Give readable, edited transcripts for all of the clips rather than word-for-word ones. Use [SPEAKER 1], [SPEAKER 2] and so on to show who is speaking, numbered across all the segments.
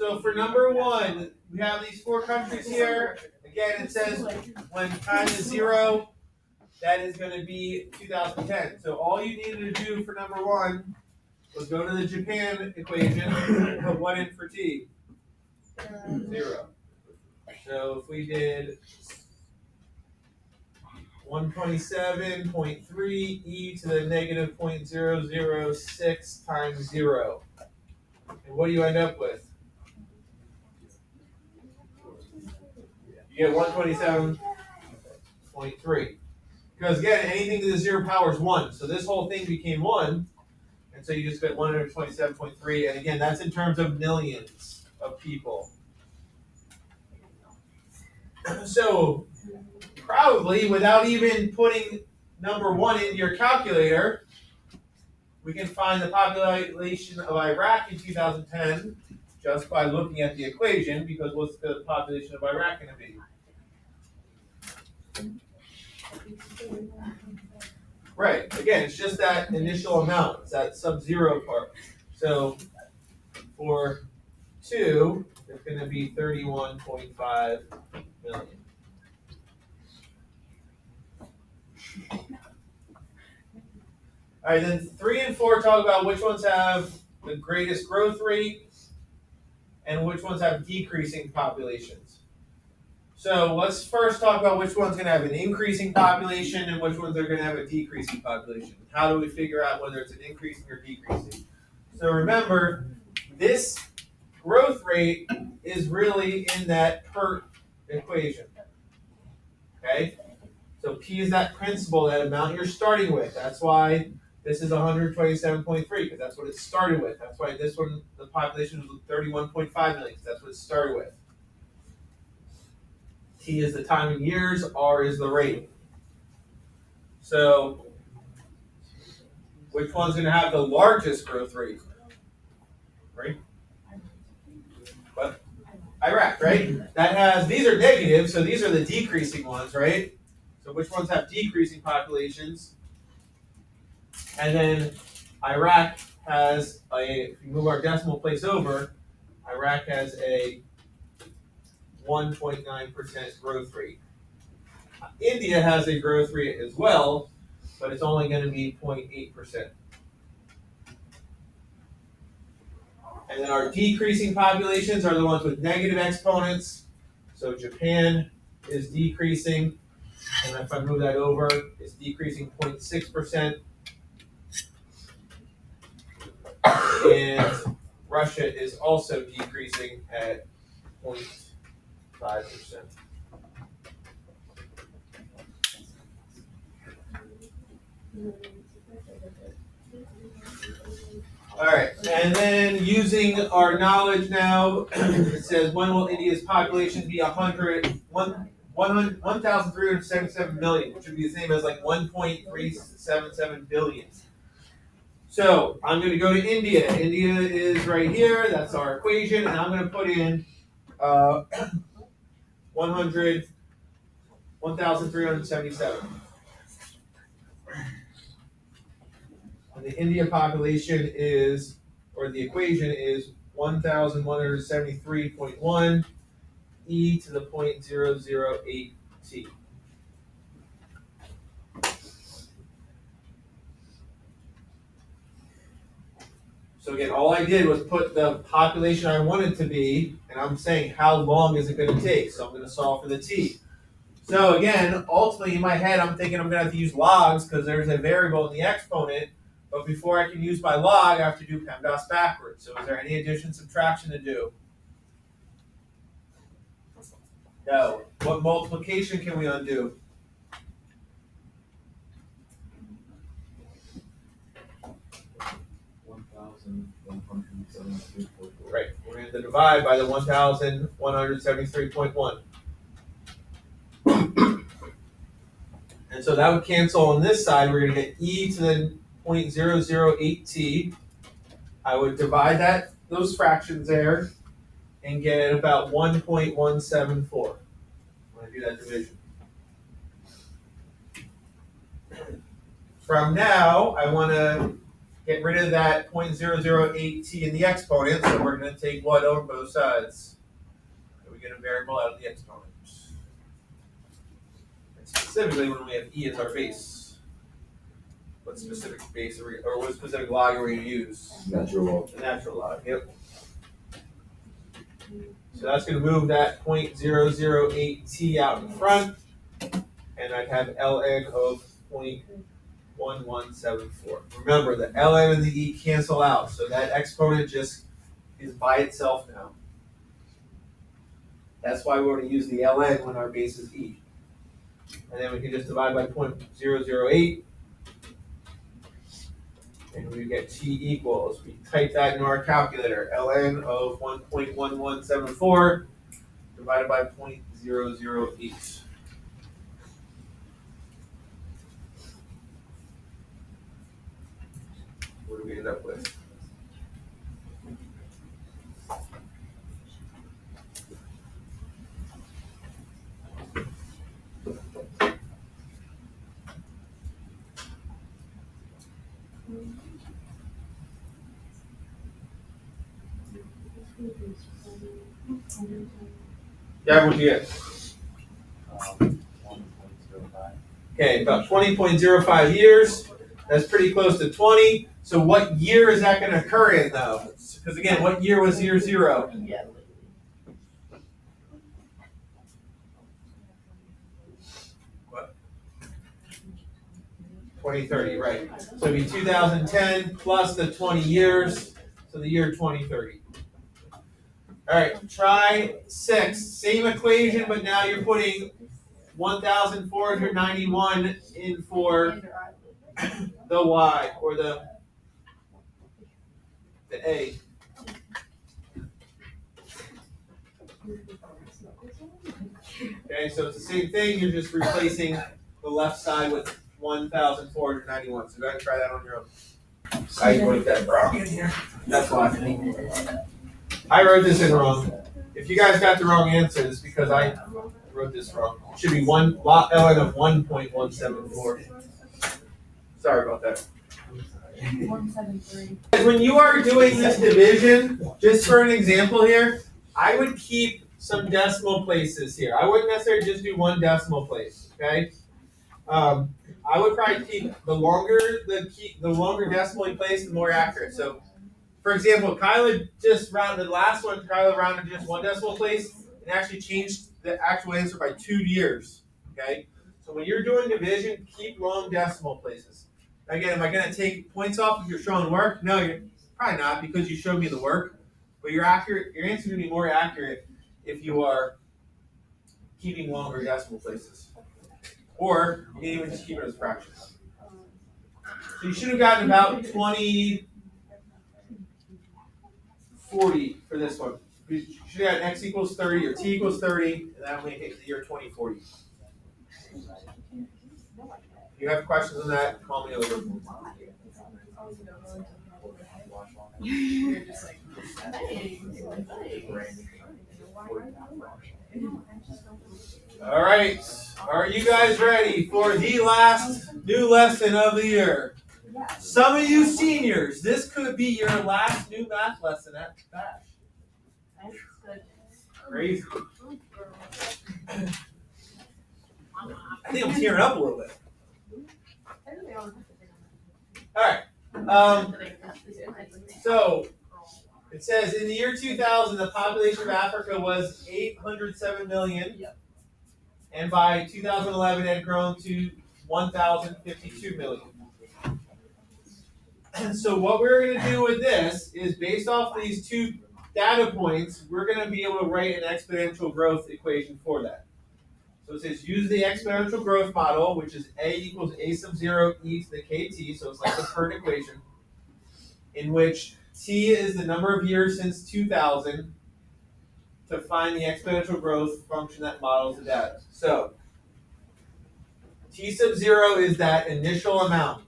[SPEAKER 1] So for number one, we have these four countries here. Again, it says when time is 0, that is going to be 2010. So all you needed to do for number one was go to the Japan equation and put 1 in for t. 0. So if we did 127.3 e to the negative 0.006 times 0. And what do you end up with? You get 127.3. Because again, anything to the 0 power is 1. So this whole thing became 1. And so you just get 127.3. And again, that's in terms of millions of people. So probably without even putting number 1 into your calculator, we can find the population of Iraq in 2010 just by looking at the equation, because what's the population of Iraq going to be? Right, again, it's just that initial amount, it's that sub-zero part. So for 2, it's going to be 31.5 million. All right, then 3 and 4 talk about which ones have the greatest growth rate and which ones have decreasing populations. So let's first talk about which one's going to have an increasing population and which ones are going to have a decreasing population. How do we figure out whether it's an increasing or decreasing? So remember, this growth rate is really in that PERT equation. Okay? So P is that principal, that amount you're starting with. That's why this is 127.3, because that's what it started with. That's why this one, the population was 31.5 million, because that's what it started with. T is the time in years, R is the rate. So which one's going to have the largest growth rate? Right? What? Iraq, right? That has, these are negative, so these are the decreasing ones, right? So which ones have decreasing populations? And then Iraq has if you move our decimal place over, Iraq has a 1.9% growth rate. India has a growth rate as well, but it's only going to be 0.8%. And then our decreasing populations are the ones with negative exponents. So Japan is decreasing, and if I move that over, it's decreasing 0.6%. And Russia is also decreasing at 0.5%. All right, and then using our knowledge now, it says when will India's population be 1,377 million, which would be the same as like 1.377 billion. So I'm going to go to India. India is right here. That's our equation, and I'm going to put in 1,377. And the India population is, or the equation is 1,173.1 e to the 0.008 t. So again, all I did was put the population I wanted to be, and I'm saying how long is it going to take? So I'm going to solve for the t. So again, ultimately in my head, I'm thinking I'm going to have to use logs because there's a variable in the exponent. But before I can use my log, I have to do PEMDAS backwards. So is there any addition, subtraction to do? No. What multiplication can we undo? Right. We're going to divide by the 1,173.1. And so that would cancel on this side. We're going to get e to the 0.008t. I would divide those fractions there and get about 1.174 when I do that division. From now, I want to get rid of that 0.008t in the exponent, so we're going to take what over both sides? So we get a variable out of the exponent. And specifically when we have e as our base. What specific base are we, or what specific log are we going to use?
[SPEAKER 2] Natural log.
[SPEAKER 1] The natural log, yep. So that's going to move that 0.008t out in front, and I'd have ln of 0.1174. Remember, the ln and the e cancel out, so that exponent just is by itself now. That's why we're going to use the ln when our base is e. And then we can just divide by 0.008, and we get t equals, we type that into our calculator, ln of 1.1174 divided by 0.008. What do we end up with? Yeah, what do you get?
[SPEAKER 2] 1.05.
[SPEAKER 1] Okay, about 20.05 years. That's pretty close to 20. So what year is that going to occur in, though? Because again, what year was year 0? What? 2030, right. So it'd be 2010 plus the 20 years, so the year 2030. All right, try 6. Same equation, but now you're putting 1,491 in for the y, or the a. Okay, so it's the same thing, you're just replacing the left side with 1,491. So go ahead and try that on your own. I wrote that wrong in here. That's why. I wrote this in wrong. If you guys got the wrong answer, it's because I wrote this wrong. It should be ln of 1.174. Sorry about that.
[SPEAKER 3] 173.
[SPEAKER 1] When you are doing this division, just for an example here, I would keep some decimal places here. I wouldn't necessarily just do one decimal place, okay? I would probably keep the longer decimal you place, the more accurate. So, for example, Kyla just rounded the last one. Kyla rounded just one decimal place and actually changed the actual answer by 2 years. Okay, so when you're doing division, keep long decimal places. Again, am I going to take points off if you're showing work? No, you're probably not, because you showed me the work. But your answer is going to be more accurate if you are keeping longer decimal places, or you can even just keep it as fractions. So you should have gotten about 2040 for this one. You should have gotten x equals 30 or t equals 30, and that'll make it to the year 2040. If you have questions on that, call me over.
[SPEAKER 3] You're just like,
[SPEAKER 1] All right, are you guys ready for the last new lesson of the year? Some of you seniors, this could be your last new math lesson at Bash. Crazy. I think I'm tearing up a little bit. All right. So it says in the year 2000, the population of Africa was 807 million, and by 2011, it had grown to 1,052 million. So what we're going to do with this is, based off these two data points, we're going to be able to write an exponential growth equation for that. So it says use the exponential growth model, which is a equals a sub 0 e to the kt, so it's like the current equation, in which t is the number of years since 2000 to find the exponential growth function that models the data. So t sub 0 is that initial amount,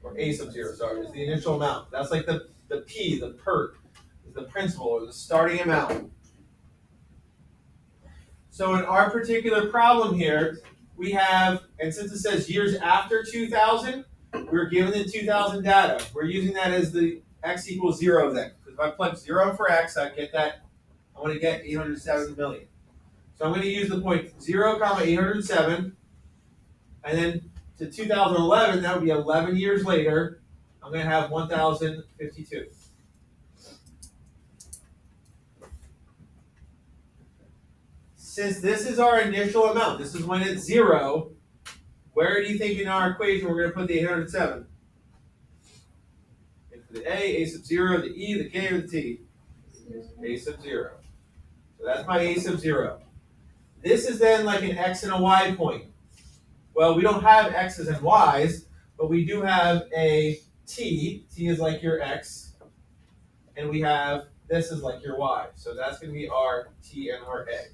[SPEAKER 1] or a sub 0, sorry, is the initial amount. That's like the p, the PERT, is the principal, or the starting amount. So in our particular problem here, we have, and since it says years after 2000, we're given the 2000 data. We're using that as the x equals 0 then. Because if I plug 0 for x, I get that, I want to get 807 million. So I'm going to use the point 0, 807, and then to 2011, that would be 11 years later, I'm going to have 1052. Since this is our initial amount, this is when it's 0, where do you think in our equation we're going to put the 807? For the a sub 0, the e, the k, or the t? A sub 0. So that's my a sub 0. This is then like an x and a y point. Well, we don't have x's and y's, but we do have a t. T is like your x. And we have, this is like your y. So that's going to be our t and our a.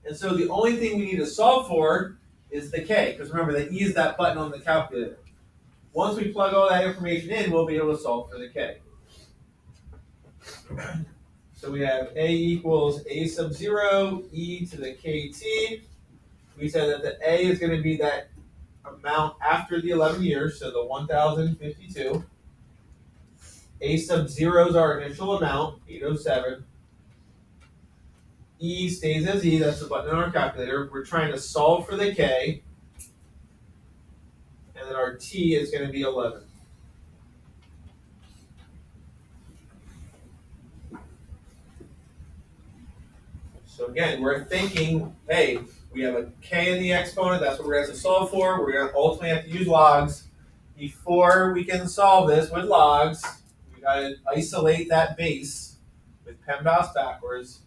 [SPEAKER 1] And so the only thing we need to solve for is the k. Because remember, the e is that button on the calculator. Once we plug all that information in, we'll be able to solve for the k. So we have a equals a sub 0, e to the kt. We said that the a is going to be that amount after the 11 years, so the 1052. A sub 0 is our initial amount, 807. E stays as e, that's the button on our calculator. We're trying to solve for the k. And then our t is going to be 11. So again, we're thinking, hey, we have a k in the exponent, that's what we're going to have to solve for. We're going to ultimately have to use logs. Before we can solve this with logs, we got to isolate that base with PEMDAS backwards.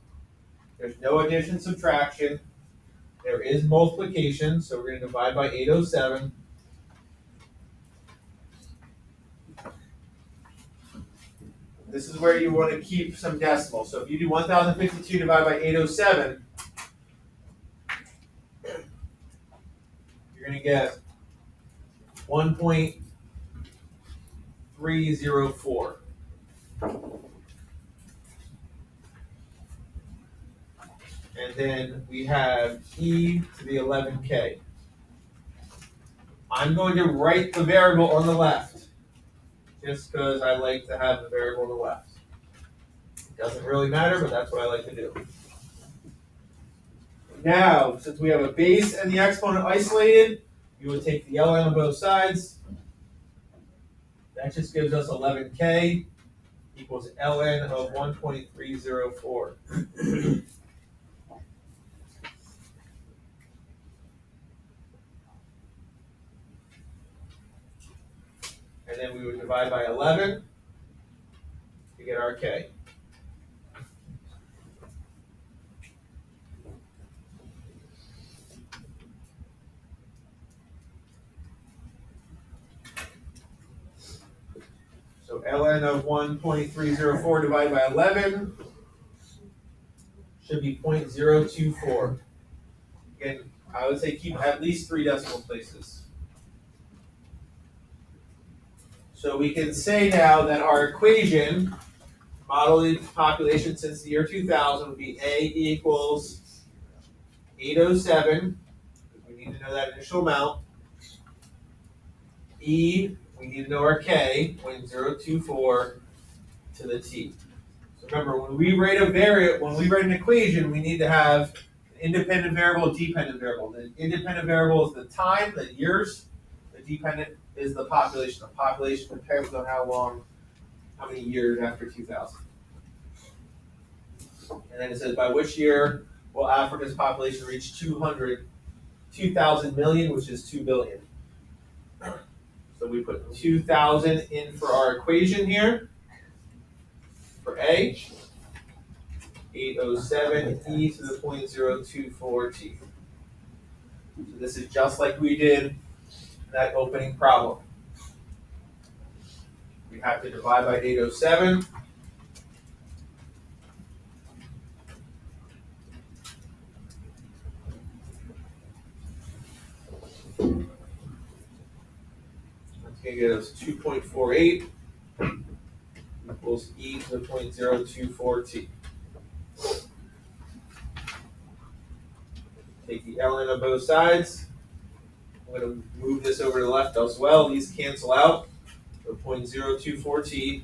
[SPEAKER 1] There's no addition, subtraction. There is multiplication, so we're going to divide by 807. This is where you want to keep some decimals. So if you do 1052 divided by 807, you're going to get 1.304. And then we have e to the 11k. I'm going to write the variable on the left, just because I like to have the variable on the left. It doesn't really matter, but that's what I like to do. Now, since we have a base and the exponent isolated, you would take the ln on both sides. That just gives us 11k equals ln of 1.304. And then we would divide by 11 to get our k. So ln of 1.304 divided by 11 should be 0.024. Again, I would say keep at least 3 decimal places. So we can say now that our equation, modeling population since the year 2000, would be A equals 807. We need to know that initial amount. E, we need to know our K, 0.024 to the T. So remember, when we write an equation, we need to have an independent variable, dependent variable. The independent variable is the time, the years. The dependent is the population. The population depends on how many years after 2000. And then it says, by which year will Africa's population reach 2,000 million, which is 2 billion. So we put 2,000 in for our equation here. For A, 807 e to the 0.024 t. So this is just like we did that opening problem. We have to divide by 807. That's going to get us 2.48 equals e to the 0.024 t. Take the ln of both sides. I'm going to move this over to the left as well. These cancel out. So 0.024t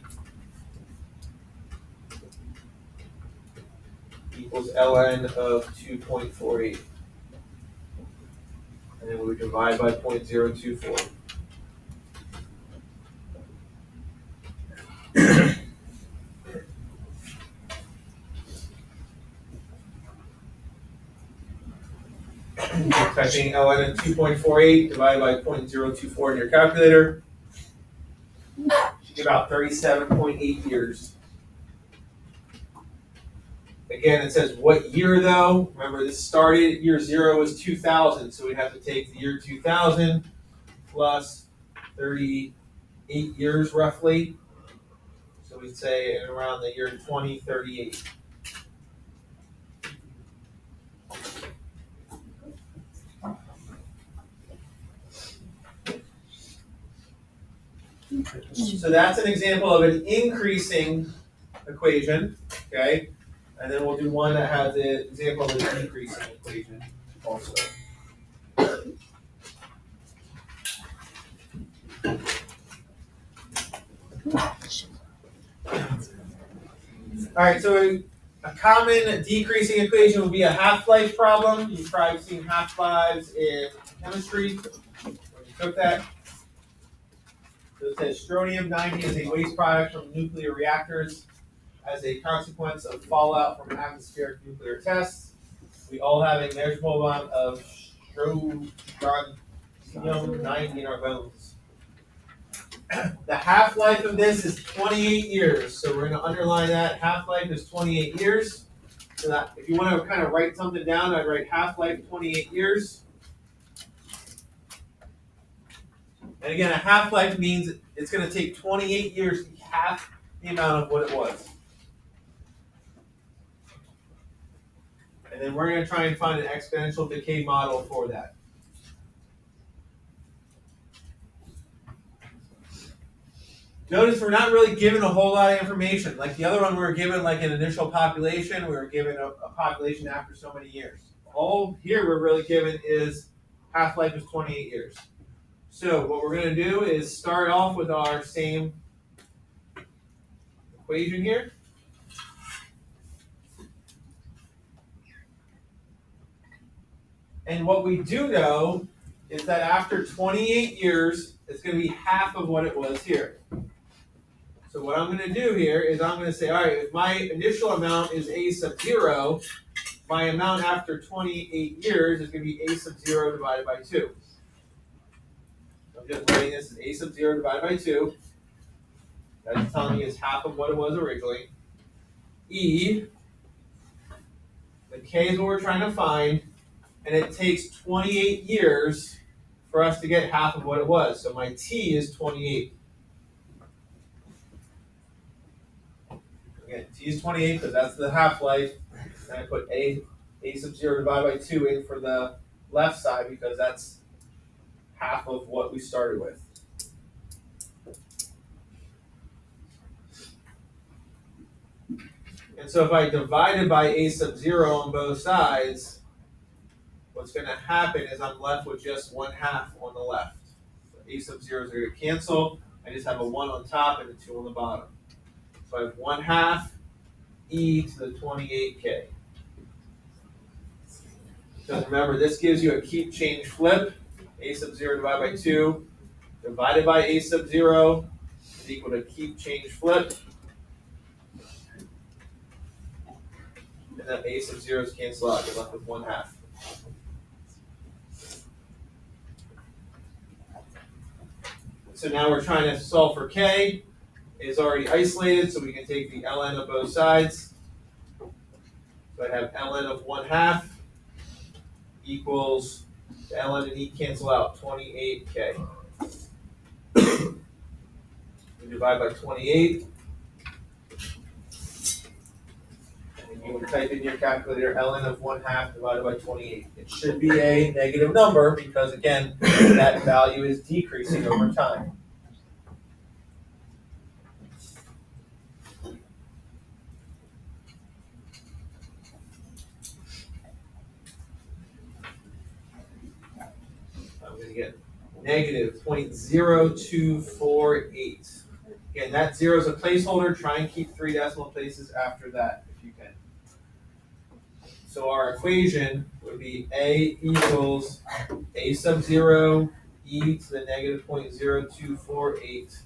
[SPEAKER 1] equals ln of 2.48. And then we would divide by 0.024. Typing ln of 2.48 divided by 0.024 in your calculator. You get about 37.8 years. Again, it says what year though. Remember, this started, year 0 was 2000, so we'd have to take the year 2000 plus 38 years roughly. So we'd say around the year 2038. So that's an example of an increasing equation, okay? And then we'll do one that has an example of a decreasing equation also. All right, so a common decreasing equation would be a half-life problem. You've probably seen half-lives in chemistry when you took that. So it says strontium-90 is a waste product from nuclear reactors as a consequence of fallout from atmospheric nuclear tests. We all have a measurable amount of strontium-90 in our bones. The half-life of this is 28 years. So we're going to underline that. Half-life is 28 years. So that if you want to kind of write something down, I'd write half-life 28 years. And again, a half-life means it's going to take 28 years to be half the amount of what it was. And then we're going to try and find an exponential decay model for that. Notice we're not really given a whole lot of information. Like the other one, we were given like an initial population. We were given a population after so many years. All here we're really given is half-life is 28 years. So what we're going to do is start off with our same equation here. And what we do know is that after 28 years, it's going to be half of what it was here. So what I'm going to do here is I'm going to say, all right, if my initial amount is a sub 0, my amount after 28 years is going to be a sub 0 divided by 2. So I'm just writing this as a sub 0 divided by 2. That's telling me it's half of what it was originally. E, the K is what we're trying to find, and it takes 28 years for us to get half of what it was. So my T is 28. Again, T is 28 because that's the half-life. And I put a sub 0 divided by 2 in for the left side because that's half of what we started with. And so if I divide it by a sub 0 on both sides, what's going to happen is I'm left with just 1/2 on the left. So a sub 0 is going to cancel. I just have a 1 on top and a 2 on the bottom. So I have 1/2 e to the 28k. Because remember, this gives you a keep change flip. A sub 0 divided by 2 divided by a sub 0 is equal to keep change flip. And then a sub 0's cancel out. You're left with 1/2. So now we're trying to solve for k. It is already isolated, so we can take the ln of both sides. So I have ln of 1/2 equals the ln and e cancel out, 28k. We divide by 28. And you would type in your calculator ln of 1/2 divided by 28. It should be a negative number because, again, that value is decreasing over time. get negative 0.0248. Again, that 0 is a placeholder. Try and keep 3 decimal places after that if you can. So our equation would be a equals a sub 0 e to the negative 0.0248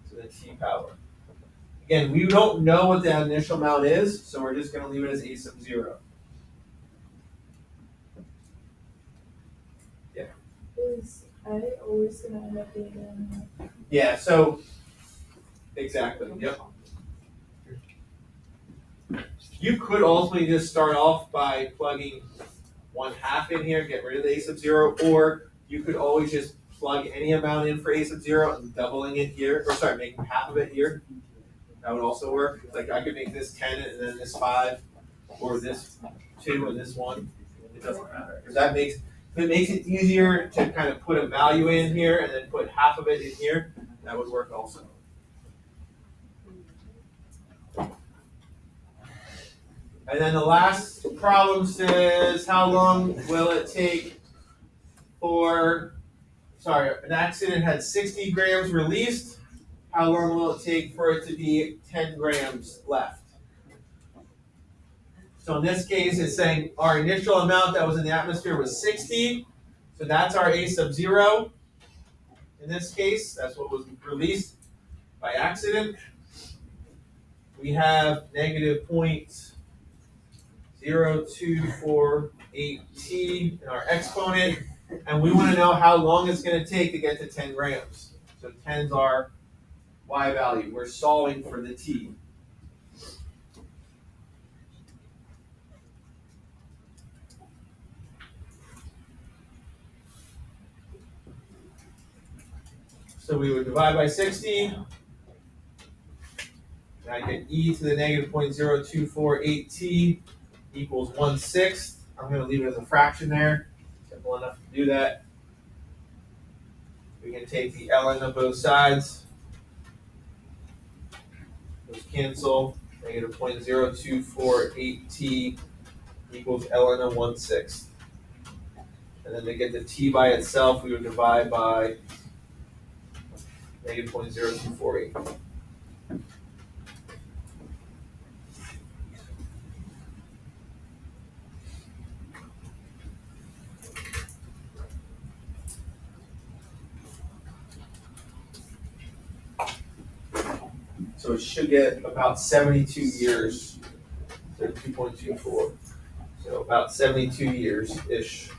[SPEAKER 1] to the t power. Again, we don't know what the initial amount is, so we're just going to leave it as a sub 0. Yeah.
[SPEAKER 2] Is I always gonna end up being in?
[SPEAKER 1] Yeah, so exactly. Yep. You could ultimately just start off by plugging 1/2 in here, get rid of the a sub 0, or you could always just plug any amount in for a sub 0 and doubling it here, or sorry, making half of it here. That would also work. Like I could make this 10 and then this 5, or this 2 and this 1. It doesn't matter. Because that makes, if it makes it easier to kind of put a value in here and then put half of it in here, that would work also. And then the last problem says, how long will it take for, an accident had 60 grams released, how long will it take for it to be 10 grams left? So in this case, it's saying our initial amount that was in the atmosphere was 60, so that's our a sub 0. In this case, that's what was released by accident. We have negative 0.0248t in our exponent, and we want to know how long it's going to take to get to 10 grams. So 10 is our y value. We're solving for the t. So we would divide by 60. And I get e to the negative 0.0248t equals 1/6. I'm going to leave it as a fraction there. Simple enough to do that. We can take the ln of both sides. Those cancel. Negative 0.0248t equals ln of 1/6. And then to get the t by itself, we would divide by negative 0.0248. So it should get about 72 years, 32.24. So about 72 years-ish.